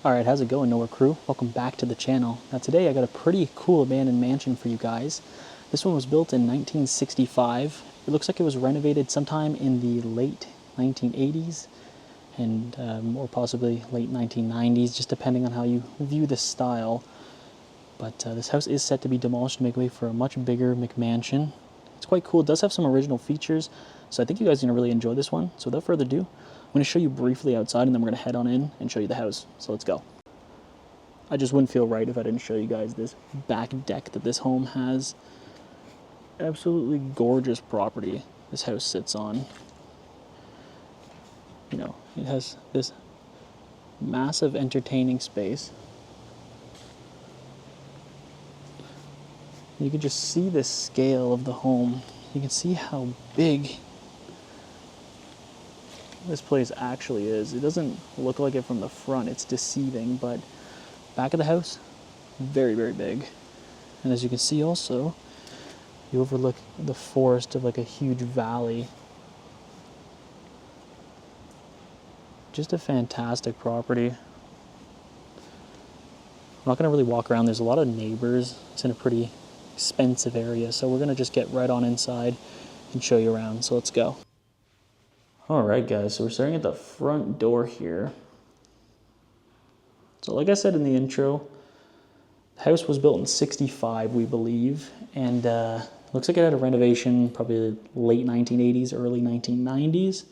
Alright, how's it going, Nowhere crew? Welcome back to the channel. Now today I got a pretty cool abandoned mansion for you guys. This one was built in 1965. It looks like it was renovated sometime in the late 1980s and or possibly late 1990s, just depending on how you view the style. But this house is set to be demolished to make way for a much bigger McMansion. It's quite cool. It does have some original features, so I think you guys are going to really enjoy this one. So without further ado, I'm going to show you briefly outside, and then we're going to head on in and show you the house. So let's go. I just wouldn't feel right if I didn't show you guys this back deck that this home has. Absolutely gorgeous property this house sits on. You know, it has this massive entertaining space. You can just see the scale of the home. You can see how big this place actually is. It doesn't look like it from the front. It's deceiving, but back of the house, very, very big. And as you can see also, you overlook the forest of like a huge valley. Just a fantastic property. I'm not gonna really walk around. There's a lot of neighbors. It's in a pretty expensive area, so we're gonna just get right on inside and show you around. So let's go. All right, guys, so we're starting at the front door here. So like I said in the intro, the house was built in 65, we believe, and looks like it had a renovation probably late 1980s, early 1990s.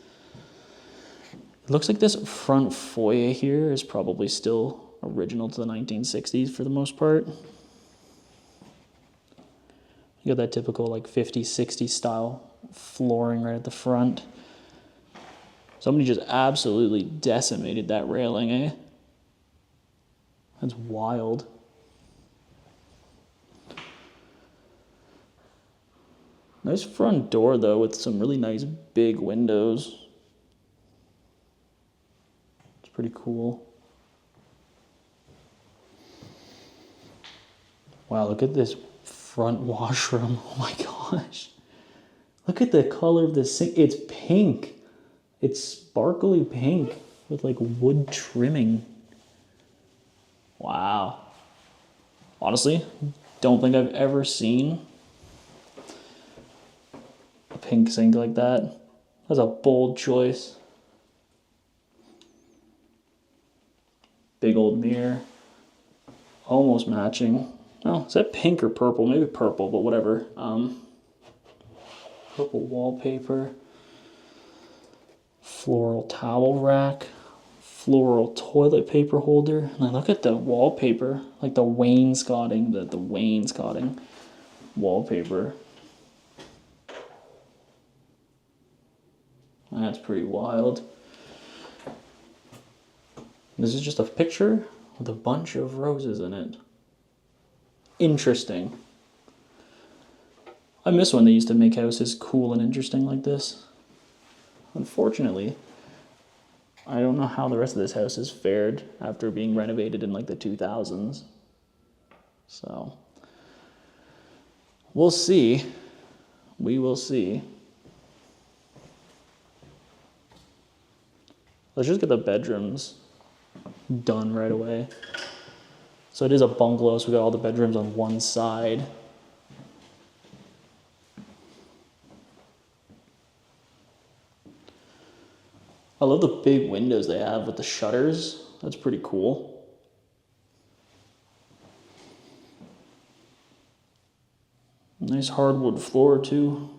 It looks like this front foyer here is probably still original to the 1960s for the most part. You got that typical like 50s, 60s style flooring right at the front. Somebody just absolutely decimated that railing, eh? That's wild. Nice front door though, with some really nice big windows. It's pretty cool. Wow, look at this front washroom. Oh my gosh. Look at the color of the sink. It's pink. It's sparkly pink with like wood trimming. Wow. Honestly, don't think I've ever seen a pink sink like that. That's a bold choice. Big old mirror. Almost matching. Oh, is that pink or purple? Maybe purple, but whatever. Purple wallpaper. Floral towel rack. Floral toilet paper holder. And I look at the wallpaper, like the wainscoting, the wainscoting wallpaper. That's pretty wild. This is just a picture with a bunch of roses in it. Interesting. I miss when they used to make houses cool and interesting like this. Unfortunately, I don't know how the rest of this house has fared after being renovated in like the 2000s. So, we'll see. We will see. Let's just get the bedrooms done right away. So it is a bungalow, so we got all the bedrooms on one side. I love the big windows they have with the shutters. That's pretty cool. Nice hardwood floor too.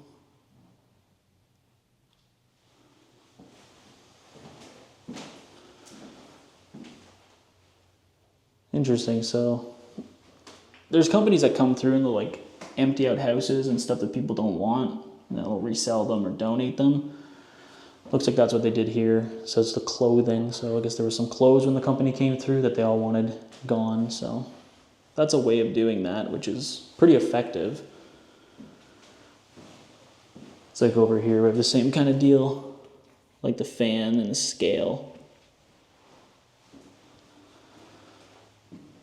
Interesting. So there's companies that come through and they'll like empty out houses and stuff that people don't want, and they'll resell them or donate them. Looks like that's what they did here. So it's the clothing. So I guess there was some clothes when the company came through that they all wanted gone. So that's a way of doing that, which is pretty effective. It's like over here, we have the same kind of deal, like the fan and the scale.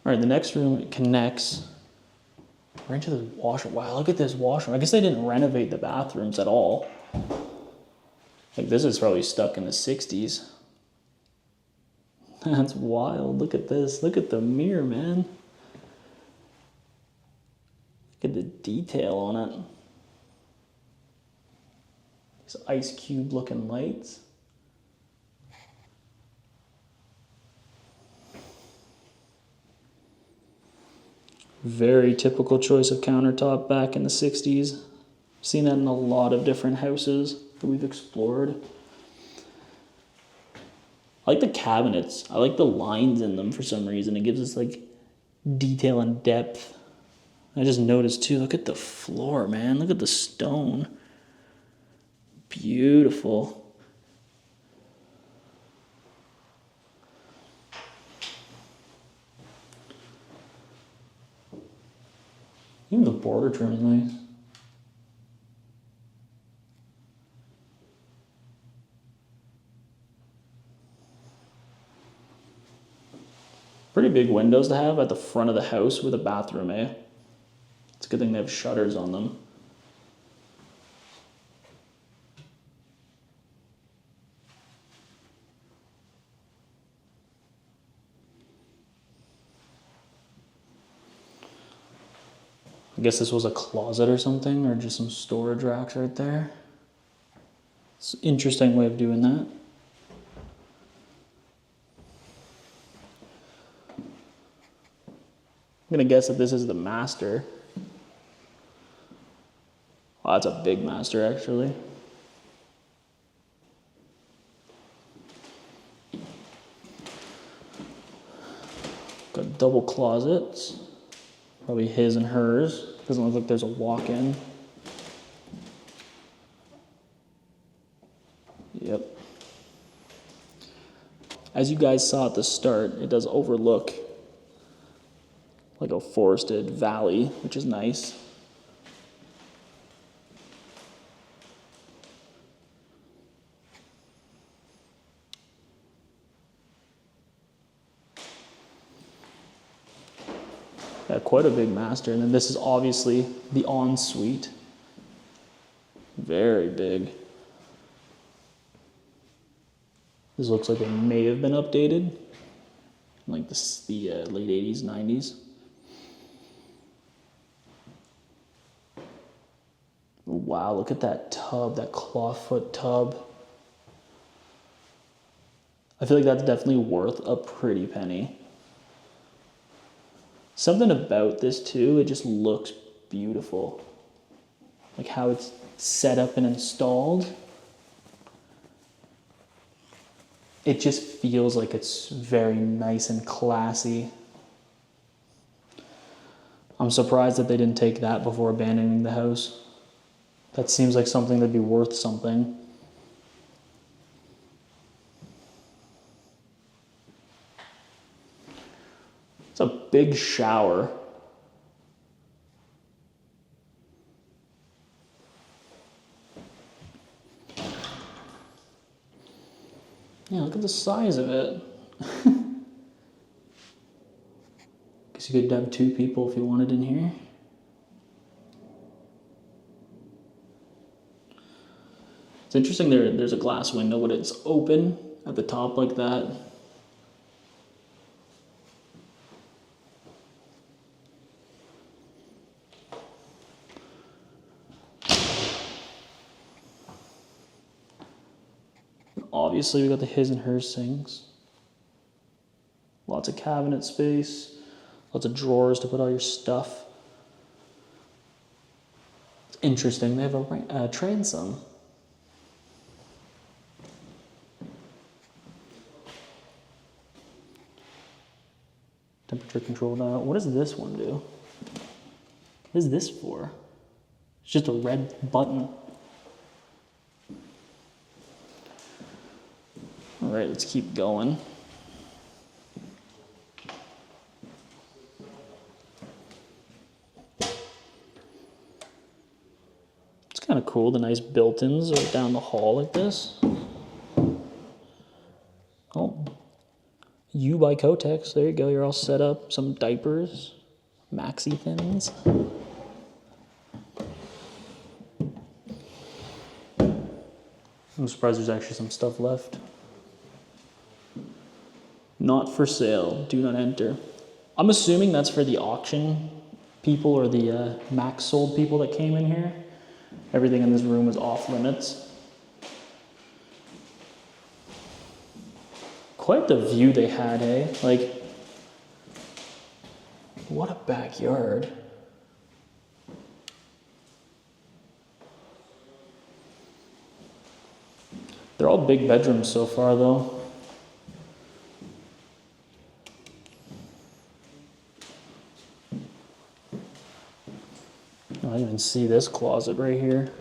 All right, the next room connects right into the washroom. Wow, look at this washroom. I guess they didn't renovate the bathrooms at all. Like this is probably stuck in the 60s. That's wild. Look at this. Look at the mirror, man. Look at the detail on it. These ice cube looking lights. Very typical choice of countertop back in the 60s. Seen that in a lot of different houses that we've explored. I like the cabinets. I like the lines in them for some reason. It gives us like detail and depth. I just noticed too, look at the floor, man. Look at the stone. Beautiful. Even the border trim is nice. Pretty big windows to have at the front of the house with a bathroom, eh? It's a good thing they have shutters on them. I guess this was a closet or something, or just some storage racks right there. It's an interesting way of doing that. I'm gonna guess that this is the master. Oh, that's a big master, actually. Got double closets. Probably his and hers. Doesn't look like there's a walk-in. Yep. As you guys saw at the start, it does overlook like a forested valley, which is nice. Yeah, quite a big master. And then this is obviously the ensuite. Very big. This looks like it may have been updated in like the late 80s, 90s. Wow, look at that tub, that clawfoot tub. I feel like that's definitely worth a pretty penny. Something about this too, it just looks beautiful. Like how it's set up and installed. It just feels like it's very nice and classy. I'm surprised that they didn't take that before abandoning the house. That seems like something that'd be worth something. It's a big shower. Yeah, look at the size of it. Guess you could have 2 people if you wanted in here. It's interesting there's a glass window, but it's open at the top like that. Obviously, we got the his and hers sinks. Lots of cabinet space. Lots of drawers to put all your stuff. It's interesting. They have a transom. Temperature control dial. What does this one do? What is this for? It's just a red button. All right, let's keep going. It's kind of cool, the nice built-ins are down the hall like this. Oh, U by Kotex, there you go, you're all set up. Some diapers, maxi thins. I'm surprised there's actually some stuff left. Not for sale, do not enter. I'm assuming that's for the auction people or the max sold people that came in here. Everything in this room was off limits. Quite the view they had, eh? Like, what a backyard. They're all big bedrooms so far, though. I even see this closet right here.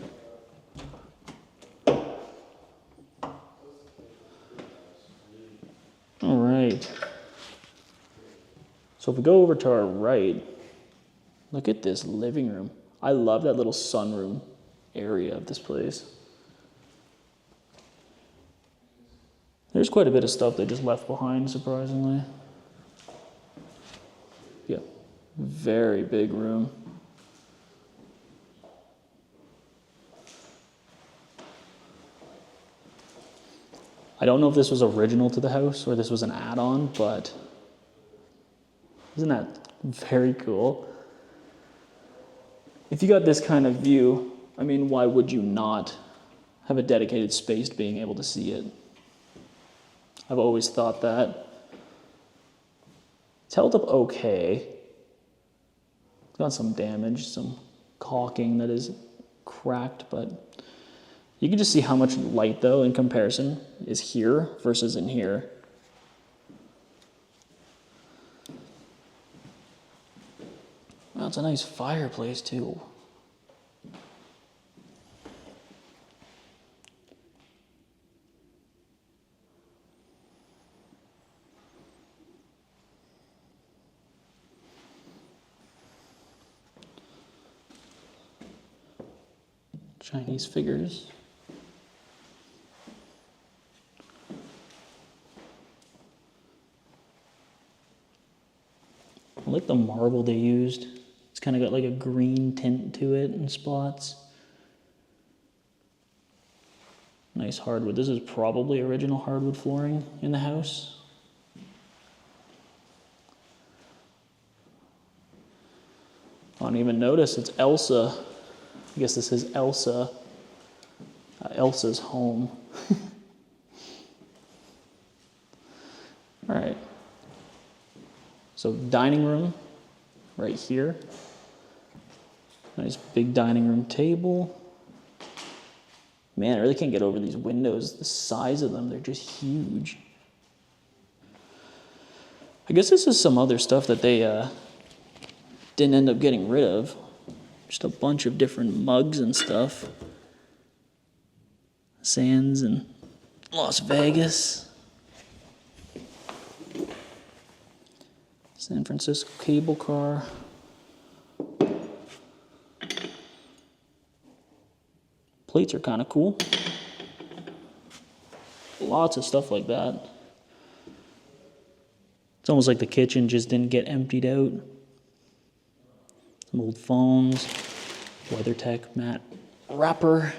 All right. So if we go over to our right, look at this living room. I love that little sunroom area of this place. There's quite a bit of stuff they just left behind, surprisingly. Yeah, very big room. I don't know if this was original to the house or this was an add-on, but isn't that very cool? If you got this kind of view, I mean, why would you not have a dedicated space to being able to see it? I've always thought that. It's held up okay. It's got some damage, some caulking that is cracked, but you can just see how much light, though, in comparison, is here versus in here. Well, it's a nice fireplace, too. Chinese figures. I like the marble they used. It's kind of got like a green tint to it in spots. Nice hardwood. This is probably original hardwood flooring in the house. I don't even notice it's Elsa. I guess this is Elsa. Elsa's home. All right. So dining room right here. Nice big dining room table. Man, I really can't get over these windows. The size of them, they're just huge. I guess this is some other stuff that they didn't end up getting rid of. Just a bunch of different mugs and stuff. Sands and Las Vegas. San Francisco cable car. Plates are kind of cool. Lots of stuff like that. It's almost like the kitchen just didn't get emptied out. Some old phones, WeatherTech mat wrapper.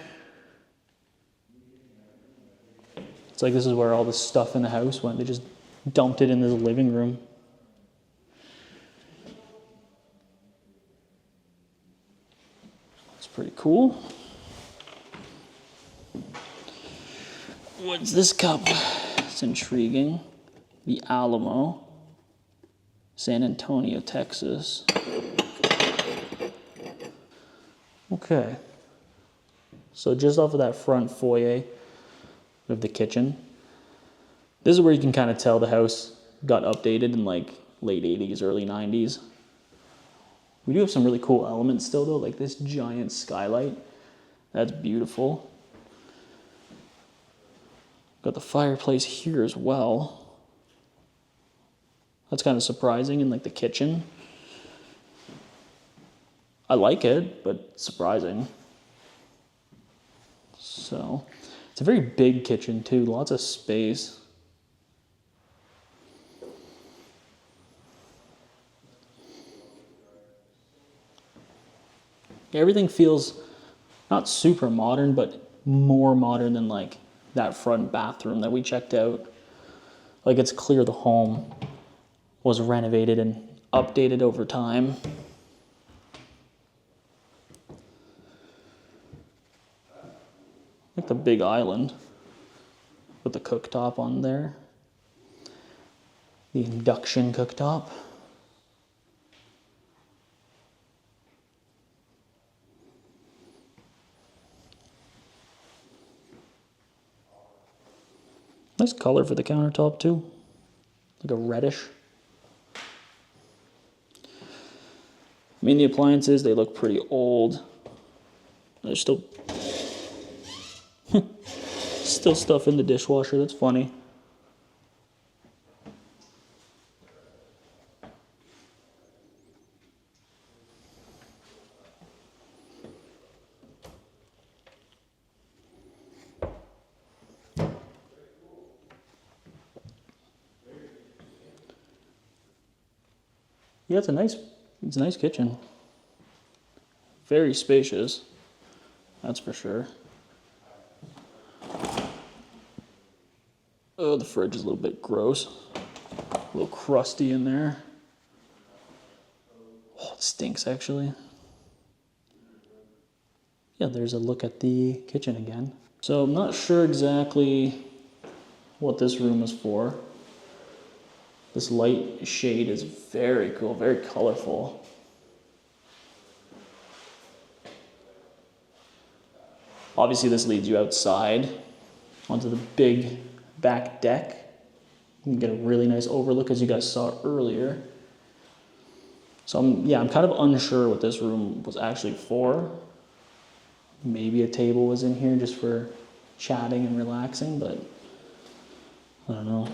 It's like this is where all the stuff in the house went. They just dumped it in the living room. It's pretty cool. What's this cup? It's intriguing. The Alamo, San Antonio, Texas. Okay, so just off of that front foyer of the kitchen, this is where you can kind of tell the house got updated in like late 80s, early 90s. We do have some really cool elements still though, like this giant skylight. That's beautiful. Got the fireplace here as well. That's kind of surprising in like the kitchen. I like it, but surprising. So, it's a very big kitchen too, lots of space. Everything feels not super modern, but more modern than like that front bathroom that we checked out. Like, it's clear the home was renovated and updated over time. Like the big island with the cooktop on there. The induction cooktop. Nice color for the countertop too. Like a reddish. I mean, the appliances, they look pretty old. There's still still stuff in the dishwasher. That's funny. Yeah, it's a nice kitchen. Very spacious, that's for sure. Oh, the fridge is a little bit gross. A little crusty in there. Oh, it stinks actually. Yeah, there's a look at the kitchen again. So I'm not sure exactly what this room is for. This light shade is very cool, very colorful. Obviously this leads you outside onto the big back deck. You can get a really nice overlook as you guys saw earlier. So I'm kind of unsure what this room was actually for. Maybe a table was in here just for chatting and relaxing, but I don't know.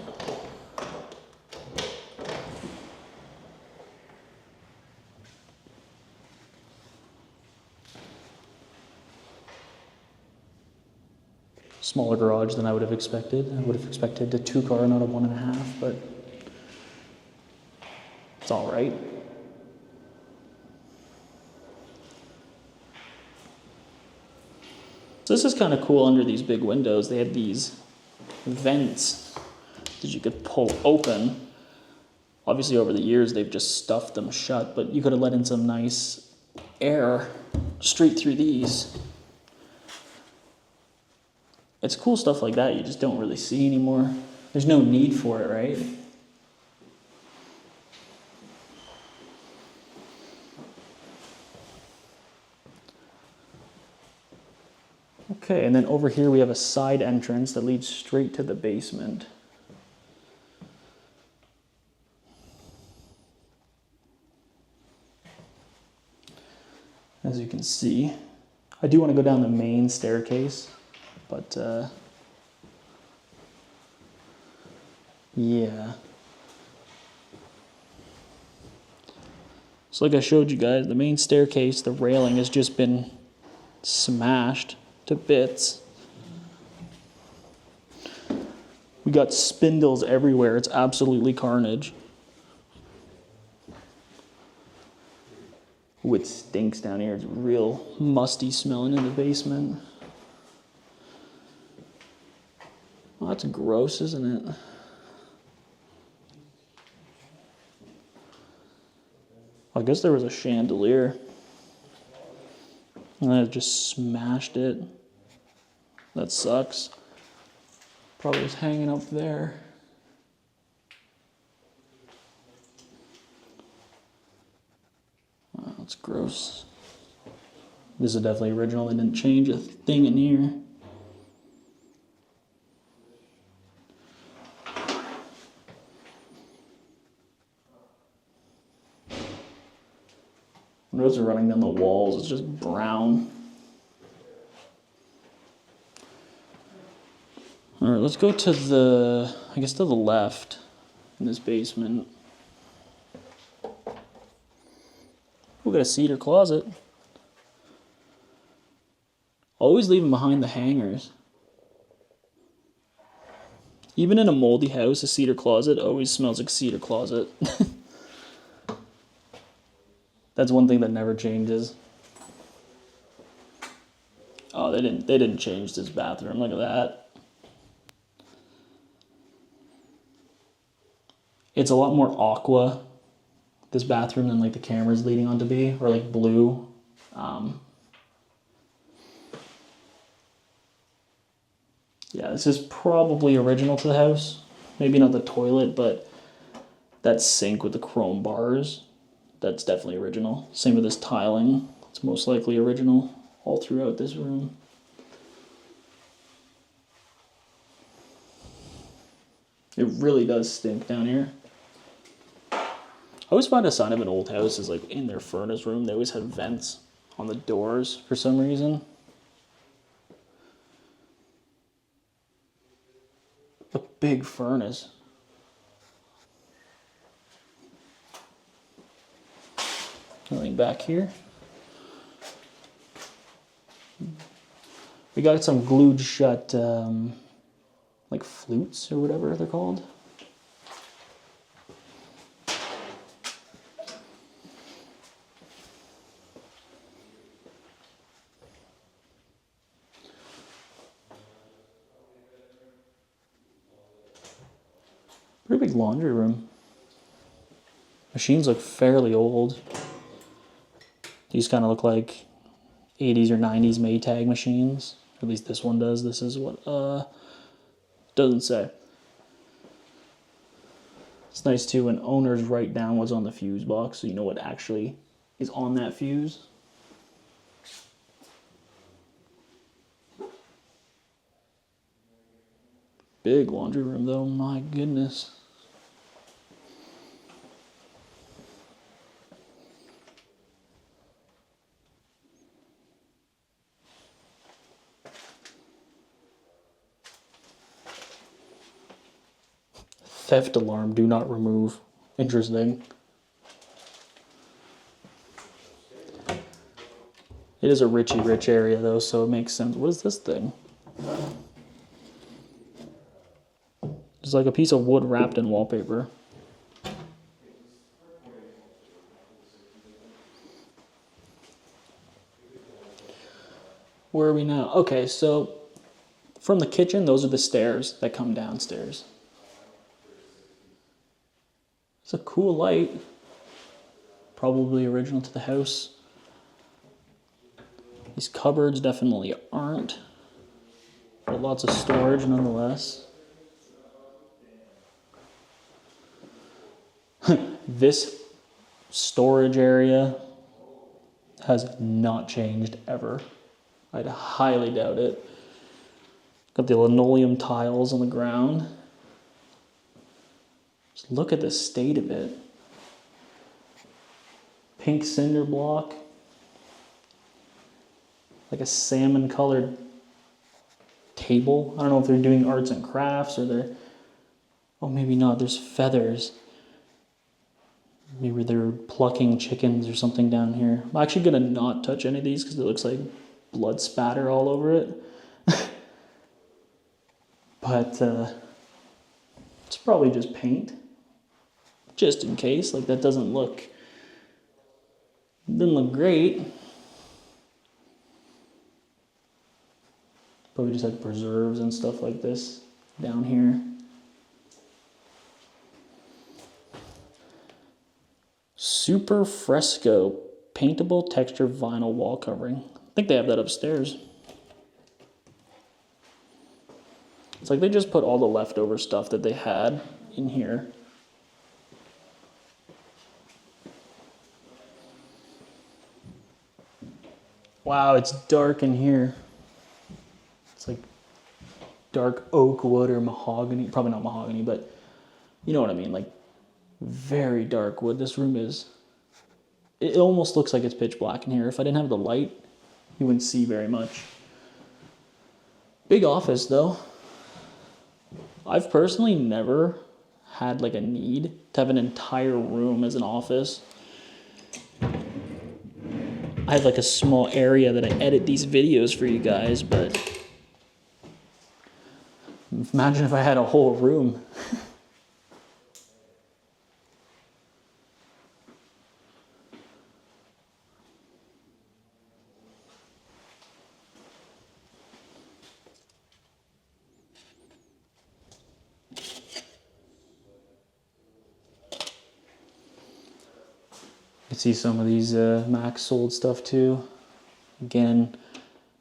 Smaller garage than I would have expected. I would have expected a 2-car, not a 1.5, but it's all right. So this is kind of cool under these big windows. They had these vents that you could pull open. Obviously over the years they've just stuffed them shut, but you could have let in some nice air straight through these. It's cool stuff like that you just don't really see anymore. There's no need for it, right? Okay, and then over here we have a side entrance that leads straight to the basement. As you can see, I do want to go down the main staircase. But, yeah. So like I showed you guys, the main staircase, the railing has just been smashed to bits. We got spindles everywhere. It's absolutely carnage. Ooh, it stinks down here. It's real musty smelling in the basement. Oh, that's gross, isn't it? I guess there was a chandelier. And I just smashed it. That sucks. Probably was hanging up there. Oh, that's gross. This is definitely original. They didn't change a thing in here. Those are running down the walls. It's just brown. All right, let's go to the, I guess to the left in this basement. We got a cedar closet. Always leave them behind the hangers. Even in a moldy house, a cedar closet always smells like a cedar closet. That's one thing that never changes. Oh, they didn't change this bathroom. Look at that. It's a lot more aqua, this bathroom, than like the camera's leading on to be, or like blue. Yeah, this is probably original to the house. Maybe not the toilet, but that sink with the chrome bars, that's definitely original. Same with this tiling. It's most likely original all throughout this room. It really does stink down here. I always find a sign of an old house is like in their furnace room, they always have vents on the doors for some reason. A big furnace. Nothing back here. We got some glued shut, like flutes or whatever they're called. Pretty big laundry room. Machines look fairly old. These kind of look like 80s or 90s Maytag machines. At least this one does. This is what, doesn't say. It's nice too when owners write down what's on the fuse box so you know what actually is on that fuse. Big laundry room though, my goodness. Theft alarm, do not remove. Interesting. It is a richy rich area though, so it makes sense. What is this thing? It's like a piece of wood wrapped in wallpaper. Where are we now? Okay, so from the kitchen, those are the stairs that come downstairs. It's a cool light. Probably original to the house. These cupboards definitely aren't, but lots of storage nonetheless. This storage area has not changed ever. I'd highly doubt it. Got the linoleum tiles on the ground. Just look at the state of it. Pink cinder block. Like a salmon colored table. I don't know if they're doing arts and crafts or they're, oh maybe not, there's feathers. Maybe they're plucking chickens or something down here. I'm actually gonna not touch any of these because it looks like blood spatter all over it. But it's probably just paint. Just in case, like that doesn't look great. But we just had preserves and stuff like this down here. Super Fresco paintable texture vinyl wall covering. I think they have that upstairs. It's like they just put all the leftover stuff that they had in here. Wow, it's dark in here. It's like dark oak wood or mahogany. Probably not mahogany, but you know what I mean. Like very dark wood this room is. It almost looks like it's pitch black in here. If I didn't have the light, you wouldn't see very much. Big office though. I've personally never had like a need to have an entire room as an office. I have like a small area that I edit these videos for you guys, but imagine if I had a whole room. You can see some of these Max sold stuff too. Again,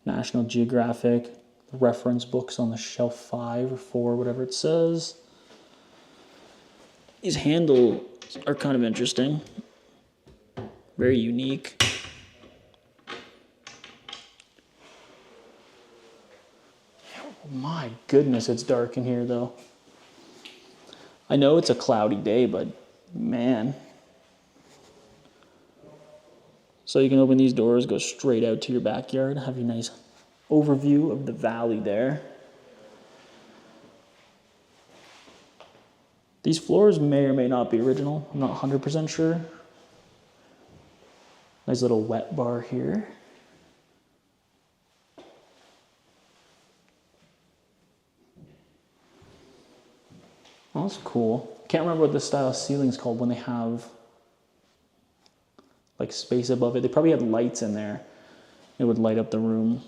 National Geographic, reference books on the shelf 5 or 4, whatever it says. These handles are kind of interesting. Very unique. Oh my goodness, it's dark in here though. I know it's a cloudy day, but man. So you can open these doors, go straight out to your backyard, have a nice overview of the valley there. These floors may or may not be original. I'm not 100% sure. Nice little wet bar here. Oh, that's cool. Can't remember what this style of ceiling's called when they have like space above it. They probably had lights in there. It would light up the room.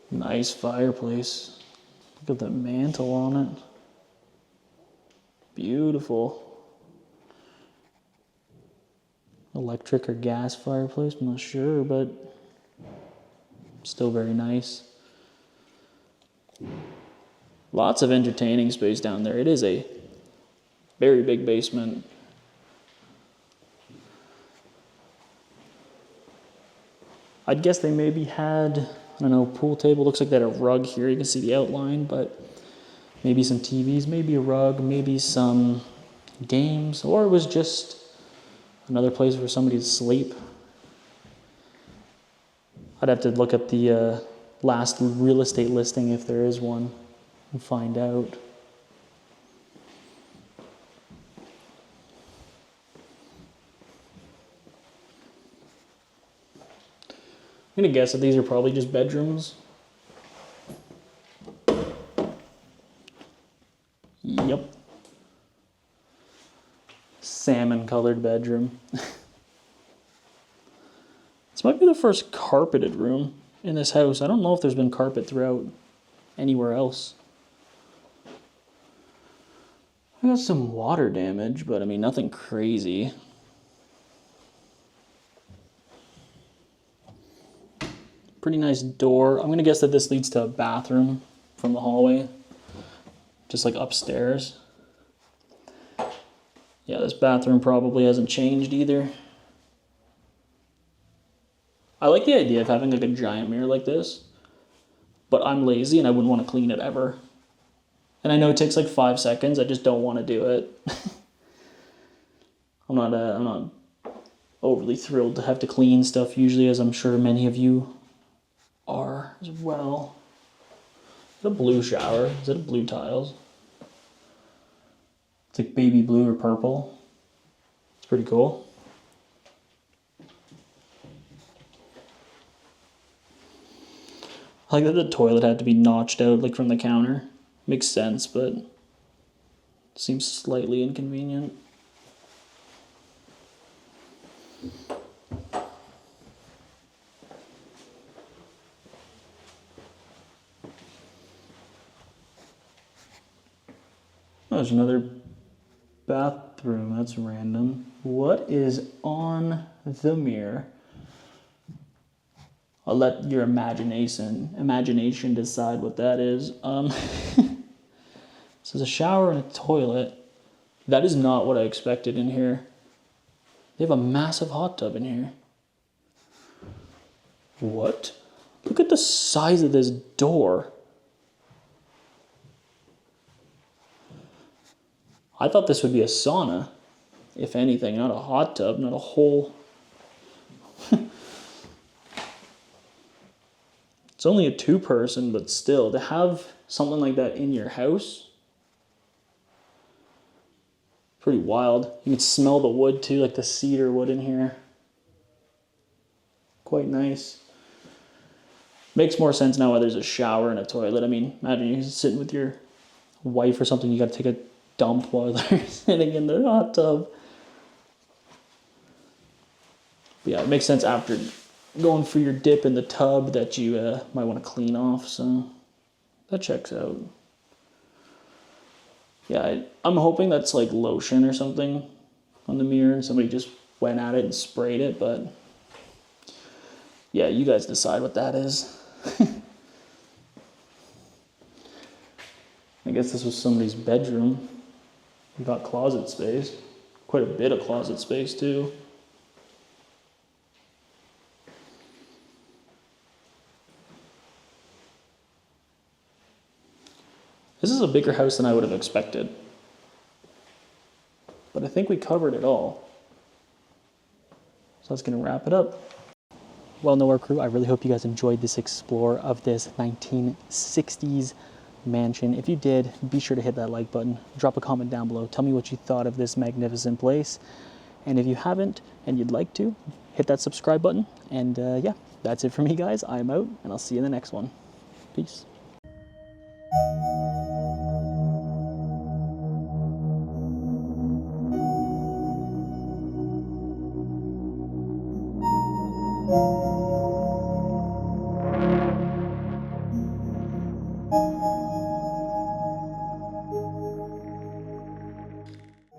Nice fireplace. Look at the mantle on it. Beautiful. Electric or gas fireplace, I'm not sure, but still very nice. Lots of entertaining space down there. It is a very big basement. I'd guess they maybe had, I don't know, pool table. Looks like they had a rug here. You can see the outline, but maybe some TVs, maybe a rug, maybe some games, or it was just another place for somebody to sleep. I'd have to look up the last real estate listing if there is one and find out. I'm gonna guess that these are probably just bedrooms. Yep. Salmon colored bedroom. This might be the first carpeted room in this house. I don't know if there's been carpet throughout anywhere else. I got some water damage, but I mean, nothing crazy. Pretty nice door. I'm gonna guess that this leads to a bathroom from the hallway, just like upstairs. Yeah, this bathroom probably hasn't changed either. I like the idea of having like a giant mirror like this, but I'm lazy and I wouldn't want to clean it ever. And I know it takes like 5 seconds. I just don't want to do it. I'm not overly thrilled to have to clean stuff usually, as I'm sure many of you are as well. Is it a blue shower? Is it a blue tiles? It's like baby blue or purple. It's pretty cool. I like that the toilet had to be notched out like from the counter. Makes sense, but seems slightly inconvenient. Oh, there's another bathroom. That's random. What is on the mirror? I'll let your imagination decide what that is. So there's a shower and a toilet. That is not what I expected in here. They have a massive hot tub in here. What? Look at the size of this door. I thought this would be a sauna, if anything, not a hot tub, not a whole... It's only a 2-person, but still, to have something like that in your house, pretty wild. You can smell the wood too, like the cedar wood in here. Quite nice. Makes more sense now why there's a shower and a toilet. I mean, imagine you're sitting with your wife or something, you gotta take a dump while they're sitting in their hot tub. But yeah, it makes sense after going for your dip in the tub that you might want to clean off, so That checks out. Yeah, I'm hoping that's like lotion or something on the mirror and somebody just went at it and sprayed it, but yeah, you guys decide what that is. I guess this was somebody's bedroom. We got closet space. Quite a bit of closet space too. This is a bigger house than I would have expected. But I think we covered it all. So that's gonna wrap it up. Well, Nowhere crew, I really hope you guys enjoyed this explore of this 1960s mansion. If you did, be sure to hit that like button, drop a comment down below, tell me what you thought of this magnificent place. And if you haven't and you'd like to, hit that subscribe button. And yeah, that's it for me, guys. I'm out, and I'll see you in the next one. Peace.